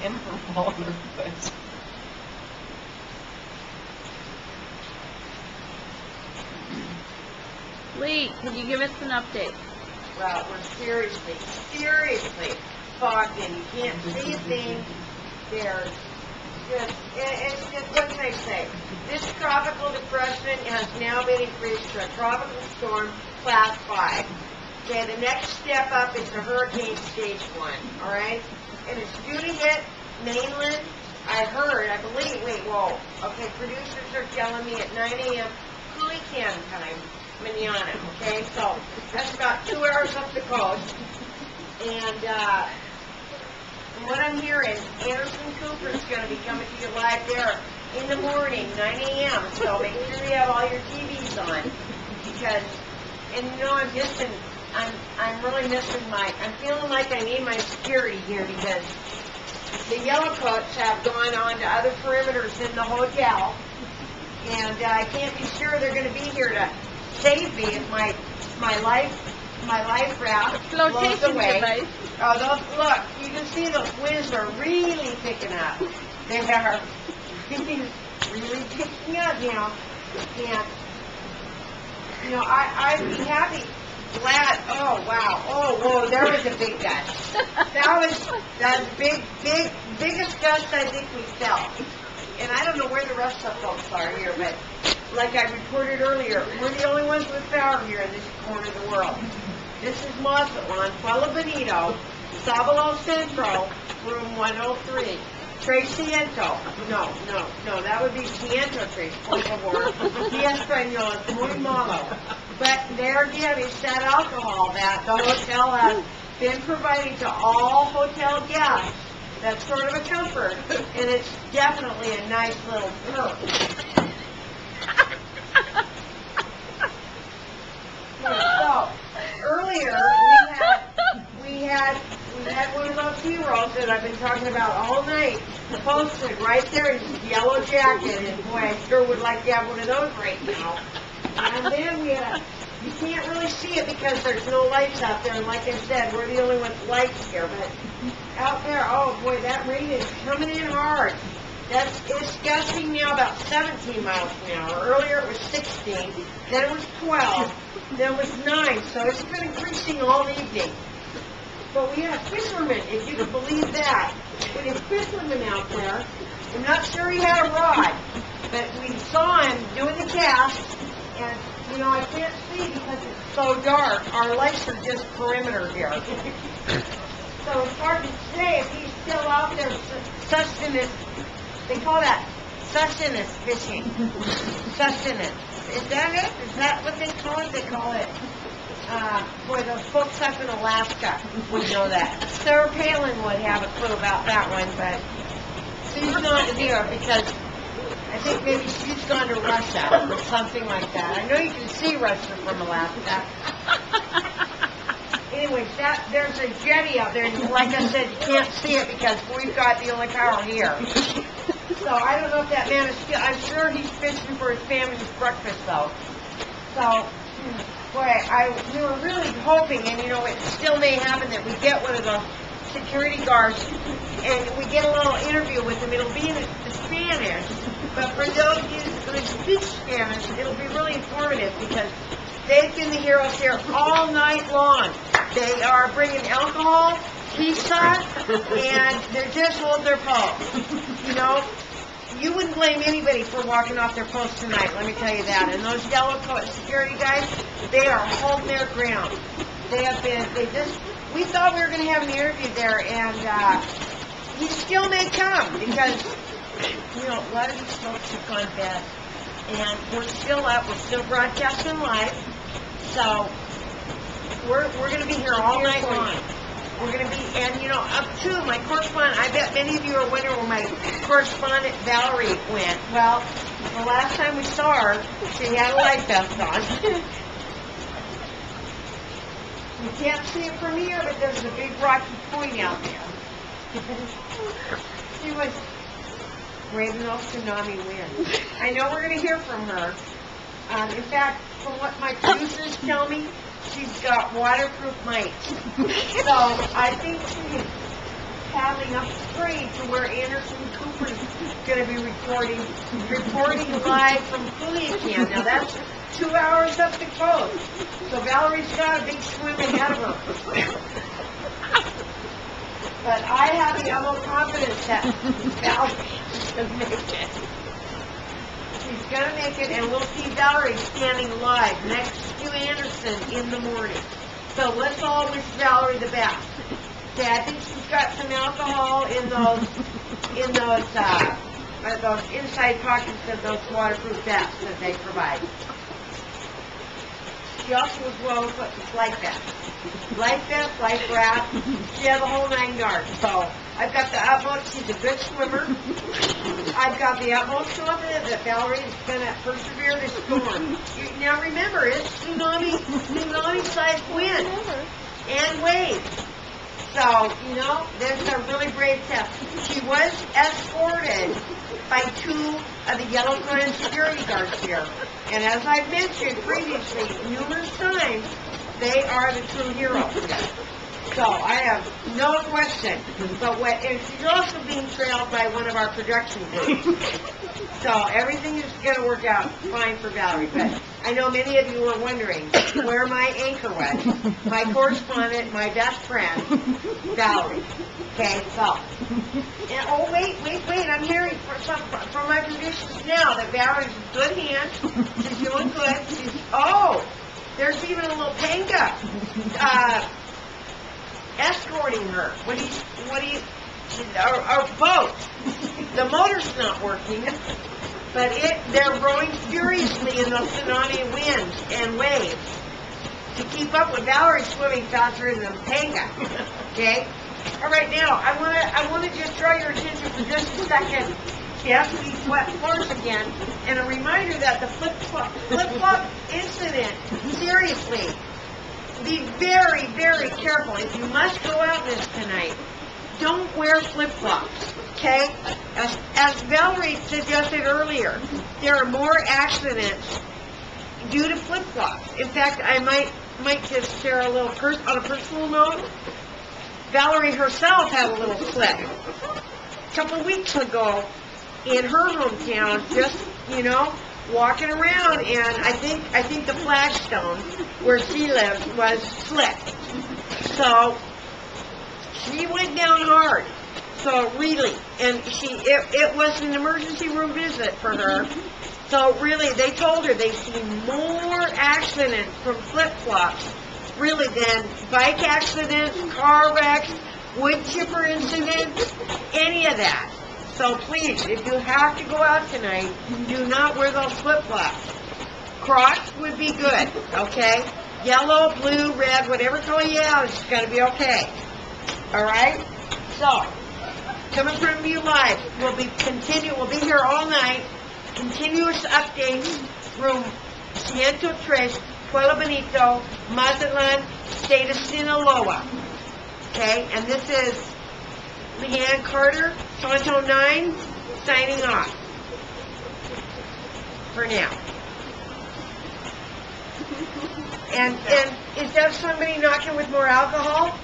him from all over the place. Lee, can you give us an update? Well, we're seriously fogged in. You can't see a thing. There's just, it's just, what can I say? This tropical depression has now been increased to a tropical storm class 5. Okay, the next step up is the hurricane stage 1, all right? And it's due to hit mainland, I believe, okay, producers are telling me at 9 a.m. Coulican time, manana, okay? So that's about 2 hours up the coast. And from what I'm hearing, Anderson Cooper's going to be coming to you live there in the morning, 9 a.m. So make sure you have all your TVs on. Because, and you know, I'm really missing I'm feeling like I need my security here because the Yellowcoats have gone on to other perimeters in the hotel. And I can't be sure they're going to be here to save me if my life raft blows away. Device. Oh, look, you can see those winds are really picking up. They are really picking up, you know. And, you know, I'd be happy, glad, oh, wow, oh, whoa, there was a big gust. That was biggest gust I think we felt. And I don't know where the rest of the folks are here, but like I reported earlier, we're the only ones with power here in this corner of the world. This is Mazatlan, Pueblo Bonito, Sabalo Centro, room 103. Tres Ciento. No, that would be Ciento Tres, por favor. Y Español, es muy malo. But there again is that alcohol that the hotel has been providing to all hotel guests. That's sort of a comfort, and it's definitely a nice little perk. So, earlier we had one of those heroes that I've been talking about all night posted right there in his yellow jacket, and boy, I sure would like to have one of those right now. And then we had you can't really see it because there's no lights out there, and like I said, we're the only ones with lights here, but out there, oh boy, that rain is coming in hard. It's gusting now about 17 miles an hour. Earlier it was 16, then it was 12, then it was 9, so it's been increasing all evening. But we had a fisherman, if you could believe that. We had a fisherman out there. I'm not sure he had a rod, but we saw him doing the cast, and, you know, I can't see because it's so dark. Our lights are just perimeter here. So it's hard to say if he's still out there sustenance. They call that sustenance fishing. Sustenance. Is that it? Is that what they call it? They call it, boy, those folks up in Alaska would know that. Sarah Palin would have a clue about that one, but she's not here because I think maybe she's gone to Russia or something like that. I know you can see Russia from Alaska. Anyways, there's a jetty out there, and like I said, you can't see it because we've got the only power here. So I don't know if that man is still, I'm sure he's fishing for his family's breakfast, though. So, boy, we were really hoping, and you know, it still may happen that we get one of those security guards, and we get a little interview with him. It'll be in Spanish, but for those of you who speak Spanish, it'll be really informative because they've been the heroes here all night long. They are bringing alcohol, pizza, and they're just holding their post. You know, you wouldn't blame anybody for walking off their post tonight, let me tell you that. And those yellow coat security guys, they are holding their ground. We thought we were going to have an interview there, and he still may come because, you know, a lot of these folks have gone bad. And we're still up, we're still broadcasting live, so we're going to be here all night long. We're going to be, and you know, up to my correspondent, I bet many of you are wondering where my correspondent Valerie went. Well, the last time we saw her, she had a life vest on. You can't see it from here, but there's a big rocky point out there. She was braving those tsunami winds. I know we're going to hear from her. In fact, from what my producers tell me, she's got waterproof mics. So I think she traveling up the street to where Anderson Cooper's gonna be reporting live from Culiacan. Now that's 2 hours up the coast. So Valerie's got a big swim ahead of her. But I have the utmost confidence that Valerie's gonna make it. She's gonna make it, and we'll see Valerie standing live next to Anderson in the morning. So let's all wish Valerie the best. Okay, I think she's got some alcohol in those inside pockets of those waterproof vests that they provide. She also was well equipped with life vest. Life vest, life raft. She has a whole 9 yards. So I've got the utmost. She's a good swimmer. I've got the utmost confidence that Valerie is going to persevere this storm. Now remember, it's tsunami-sized wind and waves. So, you know, this is a really brave test. She was escorted by 2 of the Yellow Crown security guards here. And as I've mentioned previously, numerous times, they are the true heroes here. So I have no question. And she's also being trailed by one of our production crews. So everything is going to work out fine for Valerie. But I know many of you were wondering where my anchor was. My correspondent, my best friend, Valerie. Okay, so. And, oh, wait. I'm hearing from my producers now that Valerie's in good hands. She's doing good. There's even a little panga escorting her. Our boat. The motor's not working, but they're rowing furiously in those tsunami winds and waves to keep up with Valerie swimming faster than the panga. Okay? All right, now I want to just draw your attention for just a second. She has to be swept floors again, and a reminder that the flip-flop incident. Seriously, be very, very careful. If you must go out this tonight, don't wear flip-flops. Okay? As Valerie suggested earlier, there are more accidents due to flip-flops. In fact, I might just share a little on a personal note. Valerie herself had a little slip a couple of weeks ago in her hometown, just, walking around, and I think the flagstone where she lives was slipped. So she went down hard. So really, and it was an emergency room visit for her. So really, they told her they've seen more accidents from flip-flops, really, than bike accidents, car wrecks, wood chipper incidents, any of that. So please, if you have to go out tonight, do not wear those flip-flops. Crocs would be good, okay? Yellow, blue, red, whatever color you have, it's got to be okay. All right? So, coming from you live, we'll be here all night. Continuous updates from Ciento Tres, Pueblo Bonito, Mazatlan, state of Sinaloa. Okay, and this is Leanne Carter, Tonto 9, signing off for now. And is that somebody knocking with more alcohol?